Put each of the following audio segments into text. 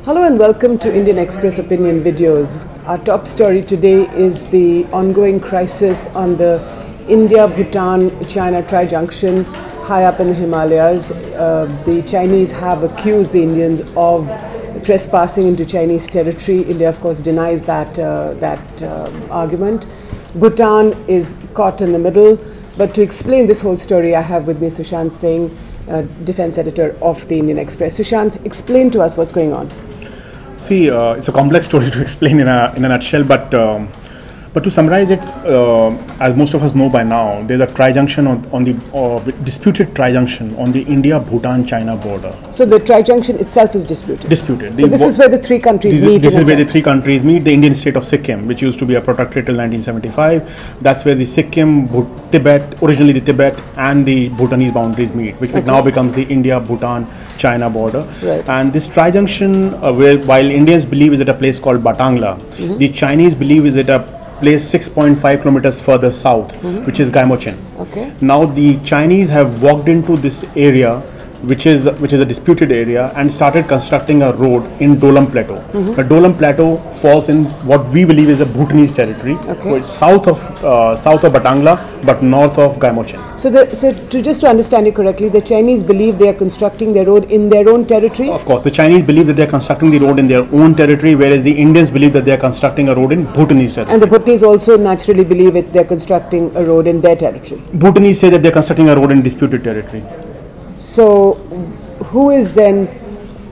Hello and welcome to Indian Express Opinion Videos. Our top story today is the ongoing crisis on the India-Bhutan-China tri-junction high up in the Himalayas. The Chinese have accused the Indians of trespassing into Chinese territory. India, of course, denies that argument. Bhutan is caught in the middle. But to explain this whole story, I have with me Sushant Singh, defense editor of the Indian Express. Sushant, explain to us what's going on. See, it's a complex story to explain in a nutshell, but to summarize it, as most of us know by now, there's a tri-junction on the disputed tri-junction on the India-Bhutan-China border. So the tri-junction itself is disputed? Disputed. So this is where the three countries meet? This is where the three countries meet. The Indian state of Sikkim, which used to be a protectorate till 1975, that's where the Sikkim, Tibet, originally the Tibet and the Bhutanese boundaries meet, which now becomes the India-Bhutan-China border. Right. And this tri-junction, while Indians believe is at a place called Batangla, the Chinese believe is at a place 6.5 kilometers further south, which is Gaimochin. Okay. Now the Chinese have walked into this area, which is a disputed area, and started constructing a road in Dolam Plateau. The Dolam Plateau falls in what we believe is a Bhutanese territory, which is south of Batangla but north of Gaimochin. So just to understand it correctly, the Chinese believe they are constructing their road in their own territory? Of course, the Chinese believe that they are constructing the road in their own territory, whereas the Indians believe that they are constructing a road in Bhutanese territory. And the Bhutanese also naturally believe it, they're constructing a road in their territory? Bhutanese say that they're constructing a road in disputed territory. So who is then,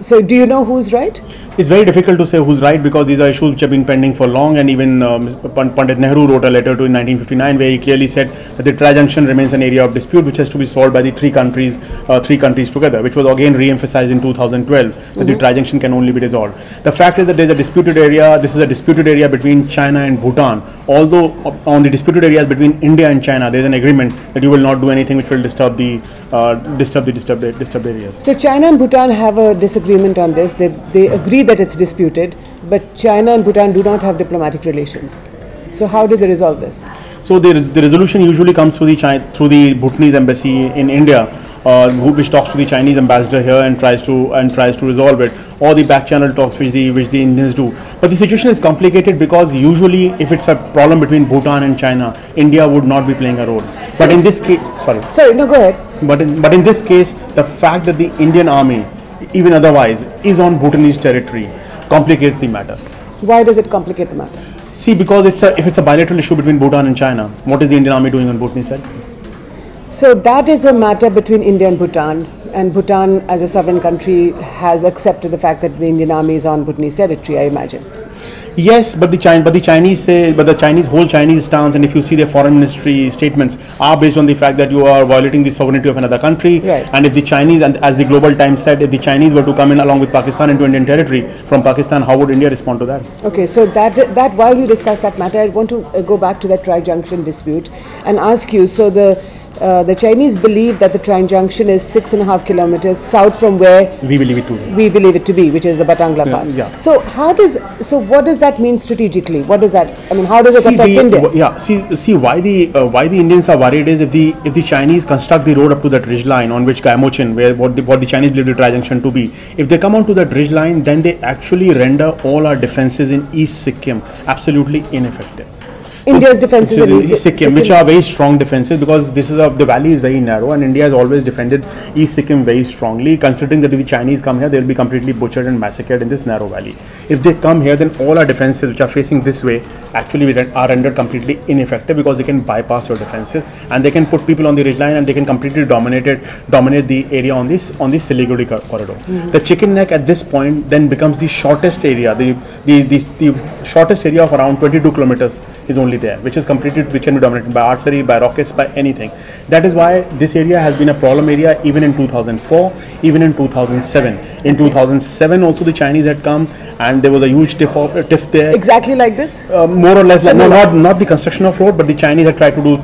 so do you know who's right? It's very difficult to say who's right, because these are issues which have been pending for long, and even Pandit Nehru wrote a letter to in 1959 where he clearly said that the tri-junction remains an area of dispute which has to be solved by the three countries together, which was again re-emphasized in 2012 that the tri-junction can only be resolved. The fact is that there's a disputed area. This is a disputed area between China and Bhutan. Although on the disputed areas between India and China, there's an agreement that you will not do anything which will disturb the disturbed areas. So China and Bhutan have a disagreement on this. They agree that it's disputed, but China and Bhutan do not have diplomatic relations. So how do they resolve this? So the resolution usually comes through the Bhutanese embassy in India, which talks to the Chinese ambassador here and tries to resolve it, or the back channel talks which the Indians do. But the situation is complicated because usually if it's a problem between Bhutan and China, India would not be playing a role. So but in this case, sorry, no, go ahead. But in this case, the fact that the Indian army, even otherwise, is on Bhutanese territory complicates the matter. Why does it complicate the matter? See, because if it's a bilateral issue between Bhutan and China, what is the Indian army doing on Bhutanese territory? So that is a matter between India and Bhutan as a sovereign country has accepted the fact that the Indian army is on Bhutanese territory, I imagine. Yes, but the Chinese whole Chinese stance, and if you see their foreign ministry statements, are based on the fact that you are violating the sovereignty of another country. Right. And if the Chinese, and as the Global Times said, if the Chinese were to come in along with Pakistan into Indian territory from Pakistan, how would India respond to that? Okay, so that while we discuss that matter, I want to go back to that tri-junction dispute and ask you, so the Chinese believe that the tri-junction is 6.5 kilometers south from where we believe it to be, which is the Batangla Pass. Yeah. So what does that mean strategically? What does that, I mean, how does it affect India? Yeah, see why the Indians are worried is if the Chinese construct the road up to that ridge line on which Gaimochin, where what the Chinese believe the tri-junction to be, if they come onto that ridge line, then they actually render all our defenses in East Sikkim absolutely ineffective. India's defenses in East Sikkim, which are very strong defenses, because the valley is very narrow, and India has always defended East Sikkim very strongly, considering that if the Chinese come here, they will be completely butchered and massacred in this narrow valley. If they come here, then all our defenses which are facing this way actually are rendered completely ineffective, because they can bypass your defenses and they can put people on the ridgeline and they can completely dominate the area on this Siliguri corridor. The chicken neck at this point then becomes the shortest area. The shortest area of around 22 kilometers is only there, which can be dominated by artillery, by rockets, by anything. That is why this area has been a problem area even in 2004, even in 2007. In 2007 also the Chinese had come and there was a huge tiff there. Exactly like this? More or less, not the construction of road, but the Chinese had tried to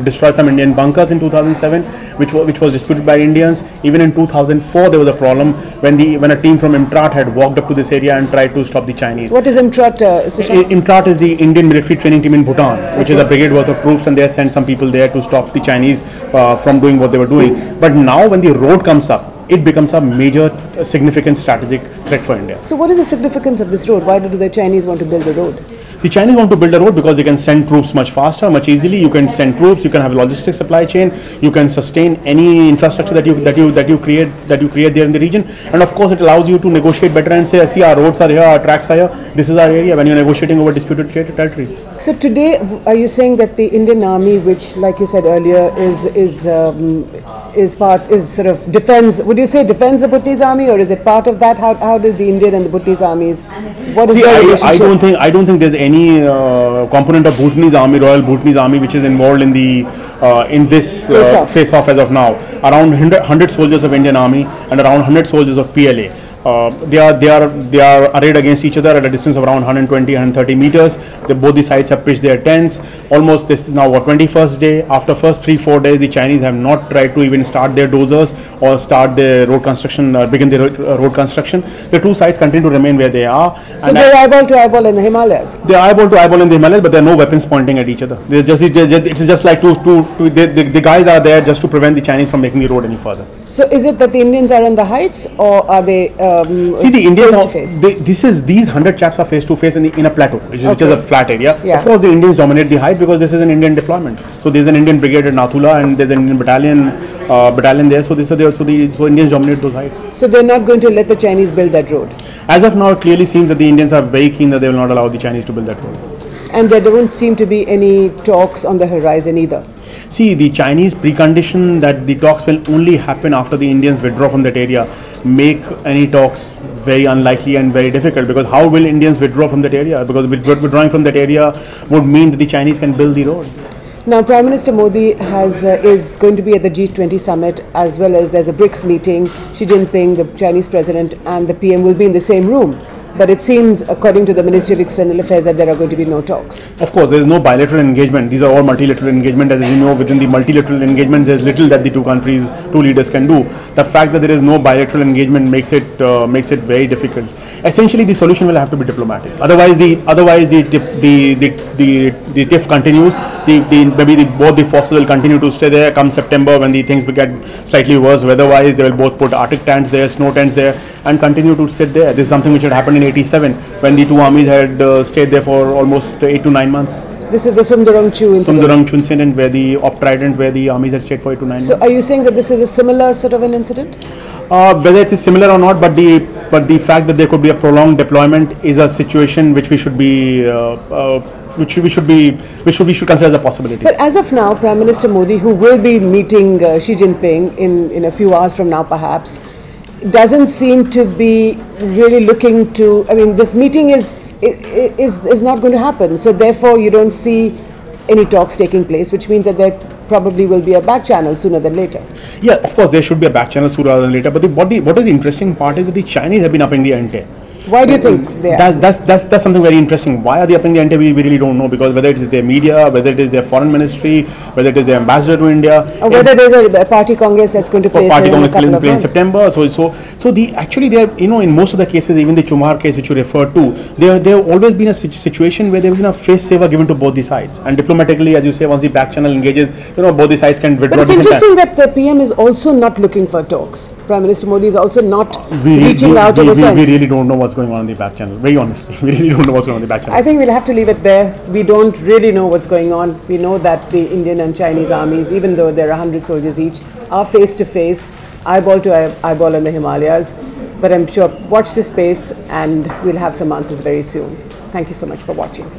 destroy some Indian bunkers in 2007, which was disputed by Indians. Even in 2004 there was a problem when a team from IMTRAT had walked up to this area and tried to stop the Chinese. What is IMTRAT, Sushant? IMTRAT is the Indian military training team in Bhutan, which is a brigade worth of troops, and they have sent some people there to stop the Chinese from doing what they were doing. But now when the road comes up, it becomes a major significant strategic threat for India. So what is the significance of this road? Why do the Chinese want to build the road? The Chinese want to build a road because they can send troops much faster, much easily. You can send troops. You can have a logistics supply chain. You can sustain any infrastructure that you create there in the region. And of course, it allows you to negotiate better and say, see, our roads are here, our tracks are here. This is our area. When you're negotiating over disputed territory. So today, are you saying that the Indian Army, which, like you said earlier, is sort of defends? Would you say defends the Bhutti's army, or is it part of that? How do the Indian and the Bhutti's armies? What is their relationship? I don't think there's any component of Bhutanese army, Royal Bhutanese army, which is involved in the in this face-off as of now. Around 100 soldiers of Indian Army and around 100 soldiers of PLA. They are arrayed against each other at a distance of around 120-130 meters. Both the sides have pitched their tents. Almost, this is now what, 21st day. After first 3-4 days, the Chinese have not tried to even start their dozers or start their road construction, begin their road construction. The two sides continue to remain where they are. So they're eyeball to eyeball in the Himalayas. They are eyeball to eyeball in the Himalayas, but there are no weapons pointing at each other. It's just like the guys are there just to prevent the Chinese from making the road any further. So is it that the Indians are on the heights, or are they? See, the Indians face to face? These 100 chaps are face to face in a plateau, which is a flat area. Yeah. Of course, the Indians dominate the height because this is an Indian deployment. So there's an Indian brigade at Nathula and there's an Indian battalion there. So Indians dominate those heights. So they're not going to let the Chinese build that road. As of now, it clearly seems that the Indians are very keen that they will not allow the Chinese to build that road. And there don't seem to be any talks on the horizon either. See, the Chinese precondition that the talks will only happen after the Indians withdraw from that area make any talks very unlikely and very difficult, because how will Indians withdraw from that area? Because withdrawing from that area would mean that the Chinese can build the road. Now, Prime Minister Modi is going to be at the G20 summit, as well as there's a BRICS meeting. Xi Jinping, the Chinese president, and the PM will be in the same room. But it seems, according to the Ministry of External Affairs, that there are going to be no talks. Of course, there is no bilateral engagement. These are all multilateral engagement. As you know, within the multilateral engagements, there is little that the two leaders can do. The fact that there is no bilateral engagement makes it very difficult. Essentially, the solution will have to be diplomatic. Otherwise, the tiff continues. Both the forces will continue to stay there. Come September, when the things get slightly worse weather-wise, they will both put Arctic tents there, snow tents there, and continue to sit there. This is something which had happened in '87 when the two armies had stayed there for almost 8 to 9 months. This is the Sumdarongchu incident. Sumdarongchu incident, where the Op Trident, where the armies had stayed for 8 to 9 months. So, are you saying that this is a similar sort of an incident? Whether it is similar or not, but the fact that there could be a prolonged deployment is a situation which we should be. Which we should consider as a possibility. But as of now, Prime Minister Modi, who will be meeting Xi Jinping in a few hours from now, perhaps, doesn't seem to be really looking to. I mean, this meeting is not going to happen. So therefore, you don't see any talks taking place, which means that there probably will be a back channel sooner than later. Yeah, of course, there should be a back channel sooner than later. But what is the interesting part is that the Chinese have been upping the ante. Why do you think they are? That's something very interesting. Why are they upping the ante? We really don't know, because whether it is their media, whether it is their foreign ministry, whether it is their ambassador to India, or whether there's a party congress that's going to play in September. So in most of the cases, even the Chumar case which you referred to, there have always been a situation where there has been a face saver given to both the sides, and diplomatically, as you say, once the back channel engages, both the sides can withdraw. But it's interesting that the PM is also not looking for talks. Prime Minister Modi is also not reaching out in a sense. We really don't know what's going on in the back channel. Very honestly, we really don't know what's going on in the back channel. I think we'll have to leave it there. We don't really know what's going on. We know that the Indian and Chinese armies, even though there are 100 soldiers each, are face to face, eyeball to eyeball in the Himalayas. But I'm sure, watch this space and we'll have some answers very soon. Thank you so much for watching.